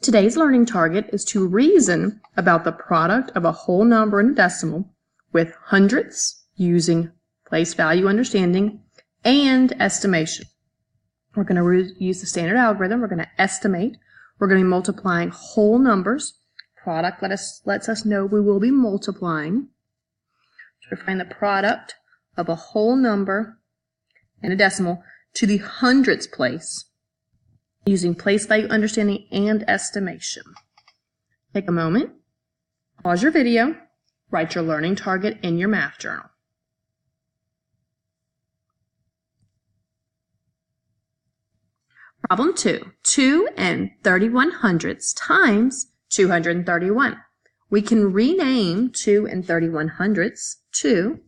Today's learning target is to reason about the product of a whole number and a decimal with hundredths using place value understanding and estimation. We're going to use the standard algorithm. We're going to estimate. We're going to be multiplying whole numbers. Product lets us know we will be multiplying. So we find the product of a whole number and a decimal to the hundredths place using place value understanding and estimation. Take a moment, pause your video, write your learning target in your math journal. Problem 2, 2 and 31 hundredths times 231. We can rename 2 and 31 hundredths to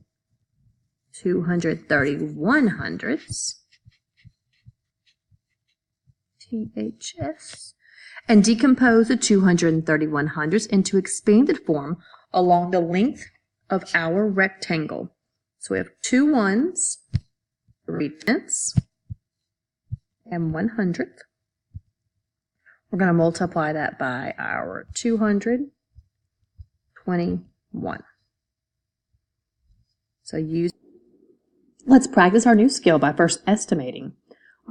231 hundredths, THS, and decompose the 231 hundredths into expanded form along the length of our rectangle. So we have 2 ones, 3 tenths, and 1/100th. We're going to multiply that by our 221. Let's practice our new skill by first estimating.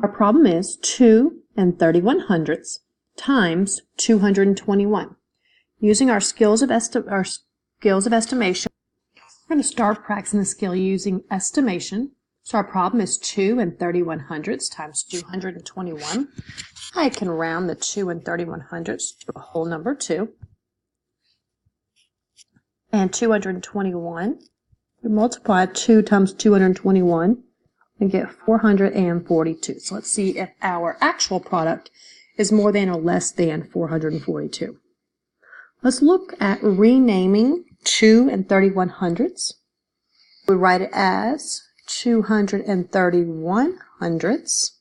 Our problem is 2 and 31 hundredths times 221. Using our skills of estimation, we're going to start practicing the skill using estimation. So our problem is 2 and 31 hundredths times 221. I can round the 2 and 31 hundredths to a whole number 2. And 221. We multiply 2 times 221 and get 442. So let's see if our actual product is more than or less than 442. Let's look at renaming 2 and 31 hundredths. We write it as 231 hundredths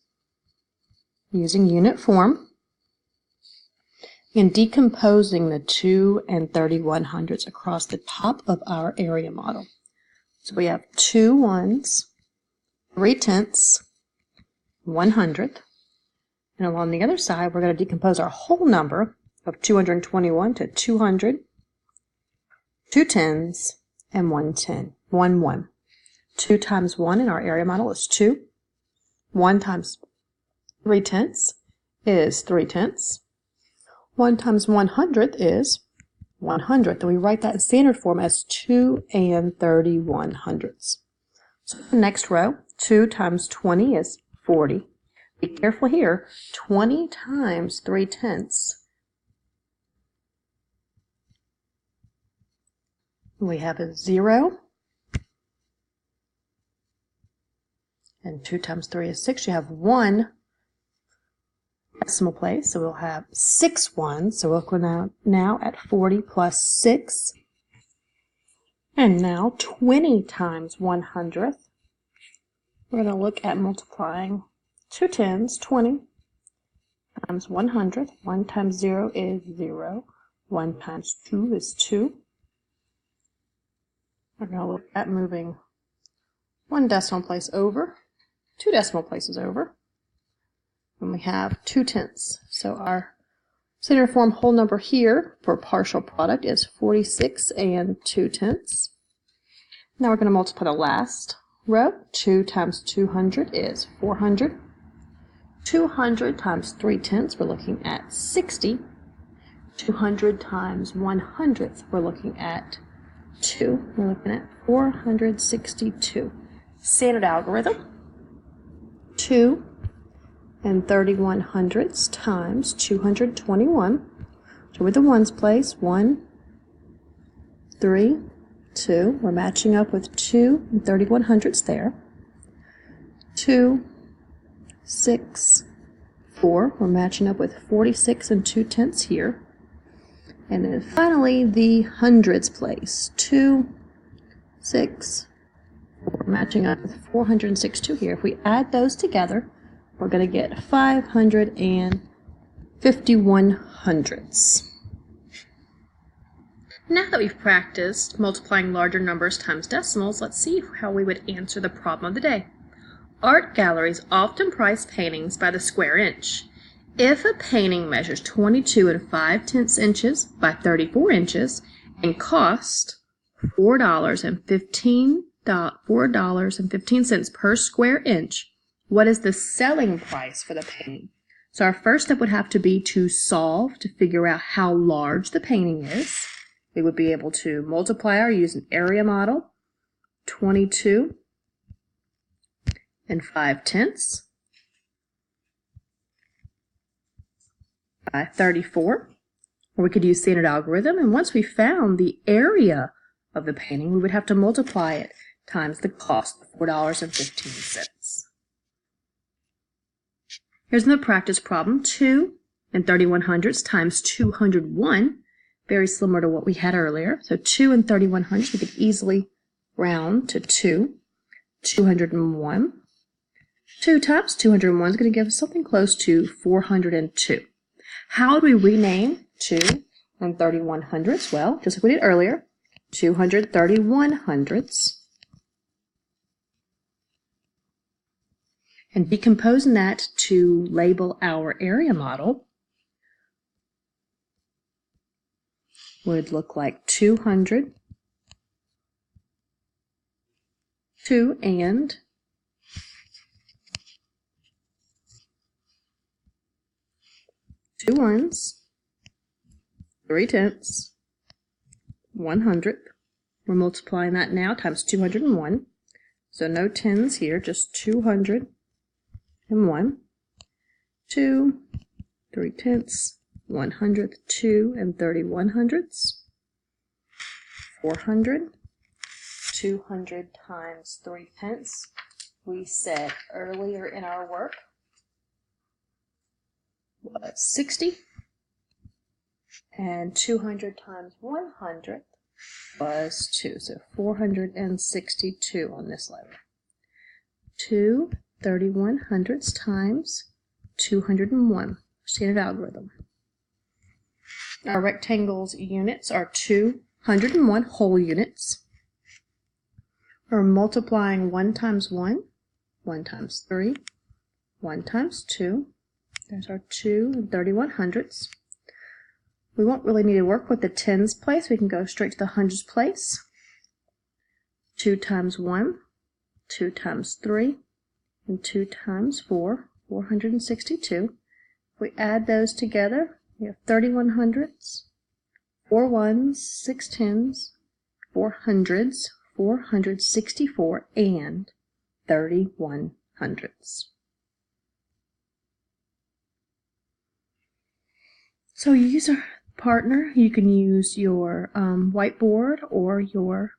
using unit form and decomposing the 2 and 31 hundredths across the top of our area model. So we have 2 ones, 3 tenths, 1/100th, and along the other side we're going to decompose our whole number of 221 to 200, 2 tens, and 1 1. 2 times 1 in our area model is 2. 1 times 3 tenths is 3 tenths. 1 times 1/100th is 1/100th. And we write that in standard form as 2 and 31 hundredths. So the next row, 2 times 20 is 40. Be careful here. 20 times 3 tenths. We have a 0. And 2 times 3 is 6. You have 1 decimal place, so we'll have 6 ones. So we'll go now at 40 plus 6. And now 20 times 1/100th. We're going to look at multiplying 2 tens, 20, times 1/100th. 1 times 0 is 0. 1 times 2 is 2. We're going to look at moving 1 decimal place over, 2 decimal places over, and we have 2 tenths. So our standard form whole number here for partial product is 46 and 2 tenths. Now we're going to multiply the last row. 2 times 200 is 400. 200 times 3 tenths, we're looking at 60. 200 times 1/100th, we're looking at 2. We're looking at 462. Standard algorithm. 2 and 31 hundredths times 221. So with the ones place, 1, 3, 2. We're matching up with 2 and 31 hundredths there. 2, 6, 4. We're matching up with 46 and 2 tenths here. And then finally the hundredths place. 2, 6, 4. Matching up with 462 here. If we add those together, we're going to get 551 hundredths. Now that we've practiced multiplying larger numbers times decimals, let's see how we would answer the problem of the day. Art galleries often price paintings by the square inch. If a painting measures 22 5/10 inches by 34 inches and cost $4.15 per square inch, what is the selling price for the painting? So our first step would have to be to solve to figure out how large the painting is. We would be able to multiply or use an area model, 22 5/10 by 34. Or we could use standard algorithm, and once we found the area of the painting, we would have to multiply it times the cost of $4.15. Here's another practice problem, 2 31/100 times 201, very similar to what we had earlier. So 2 31/100, we could easily round to 2, 201. 2 times 201 is going to give us something close to 402. How do we rename 2 31/100? Well, just like we did earlier, 231/100. And decomposing that to label our area model would look like 200, 2 and 2 ones, 3/10, 100th. We're multiplying that now times 201. So no tens here, just 201. 2, 3/10, 100th, 2 31/100. 400. 200 times 3/10. We said earlier in our work was 60. And 200 times 100 was 2. So 462 on this letter. 2 31/100 times 201, standard algorithm. Our rectangle's units are 201 whole units. We're multiplying 1 times 1, 1 times 3, 1 times 2. There's our 2 31/100. We won't really need to work with the tens place. We can go straight to the hundreds place. 2 times 1, 2 times 3, and 2 times 4, 462. If we add those together, we have 31/100, 4 ones, 6 tens, 4 hundreds, 464, and 31/100. So you use a partner. You can use your whiteboard or your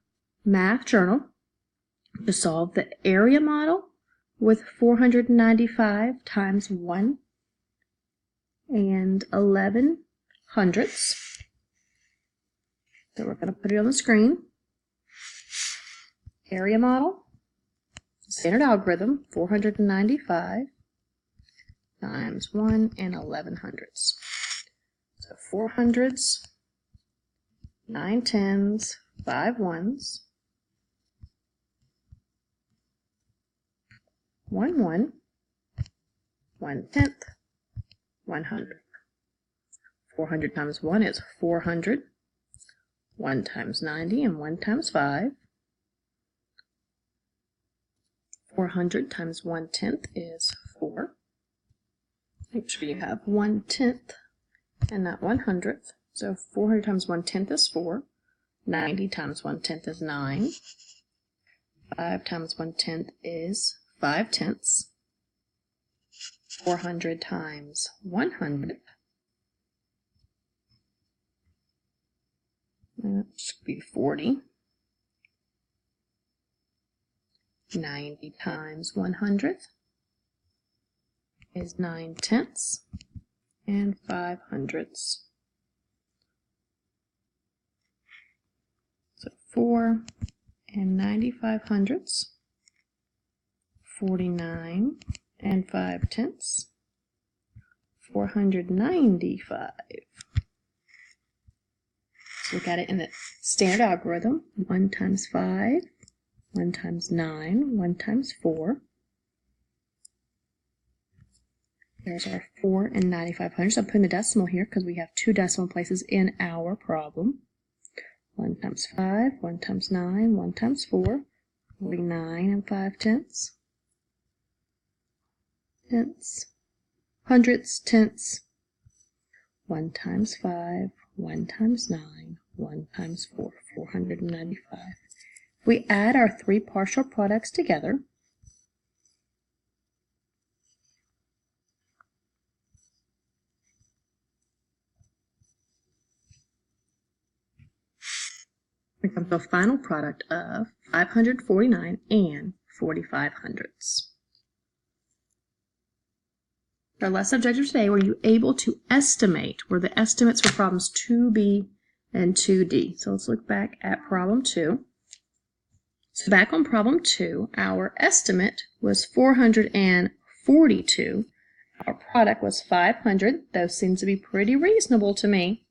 math journal to solve the area model with 495 times 1 and 11/100. So we're going to put it on the screen. Area model, standard algorithm, 495 times 1 and 11/100. So 4 hundreds, 9 tens, 5 ones, 1 1, 1/10, 100. 400 times 1 is 400. 1 times 90 and 1 times 5. 400 times 1/10 is 4. Make sure you have 1/10 and not 100th. So 400 times 1/10 is 4. 90 times 1/10 is 9. 5 times 1/10 is 5/10. 400 times 100. That should be 40. 90 times 100 is 9/10 and 5/100. So 4 and 95/100, 49 and 5/10, 495. So look at it in the standard algorithm. 1 times 5, 1 times 9, 1 times 4. There's our 4 and 9,500. So I'm putting the decimal here because we have 2 decimal places in our problem. 1 times 5, 1 times 9, 1 times 4, 49 and 5 tenths. Tenths, hundredths, tenths. 1 times 5, 1 times 9, 1 times 4, 495. We add our 3 partial products together. We come to a final product of 549 and 45 hundredths. Our last objective today, were you able to estimate? Were the estimates for problems 2B and 2D? So let's look back at problem 2. So back on problem 2, our estimate was 442. Our product was 500. Those seem to be pretty reasonable to me.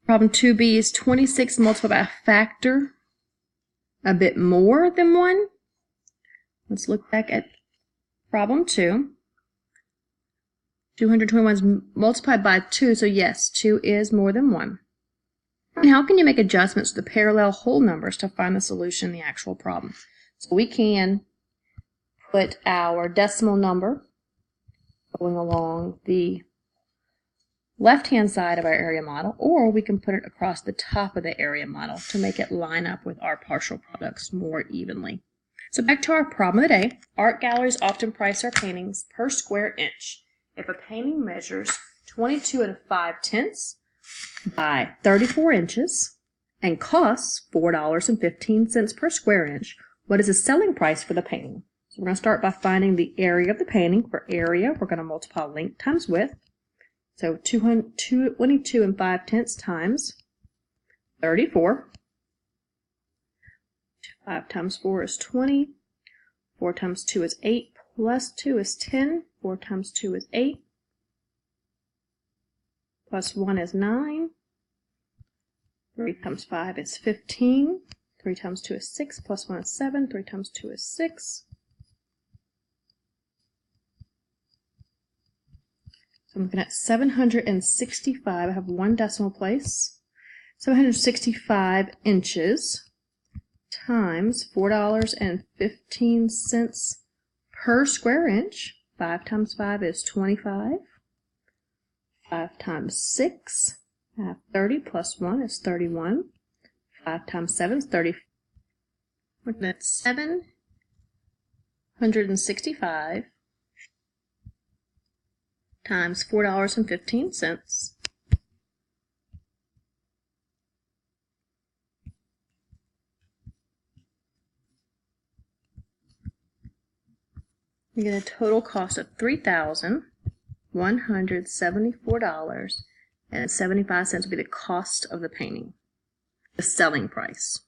Problem 2B is 26 multiplied by a factor a bit more than 1. Let's look back at problem 2. 221 is multiplied by 2, so yes, 2 is more than 1. And how can you make adjustments to the parallel whole numbers to find the solution in the actual problem? So we can put our decimal number going along the left-hand side of our area model, or we can put it across the top of the area model to make it line up with our partial products more evenly. So back to our problem of the day. Art galleries often price their paintings per square inch. If a painting measures 22 5/10 by 34 inches and costs $4.15 per square inch, what is the selling price for the painting? So we're going to start by finding the area of the painting. For area, we're going to multiply length times width. So 22 5/10 times 34. 5 times 4 is 20. 4 times 2 is 8. Plus 2 is 10. 4 times 2 is 8. Plus 1 is 9. 3 times 5 is 15. 3 times 2 is 6. Plus 1 is 7. 3 times 2 is 6. So I'm looking at 765. I have 1 decimal place. 765 inches times $4.15 per square inch. 5 times 5 is 25. 5 times 6, I have 30, plus 1 is 31. 5 times 7 is 30. We're looking at 765 times $4.15. You get a total cost of $3,174.75 would be the cost of the painting, the selling price.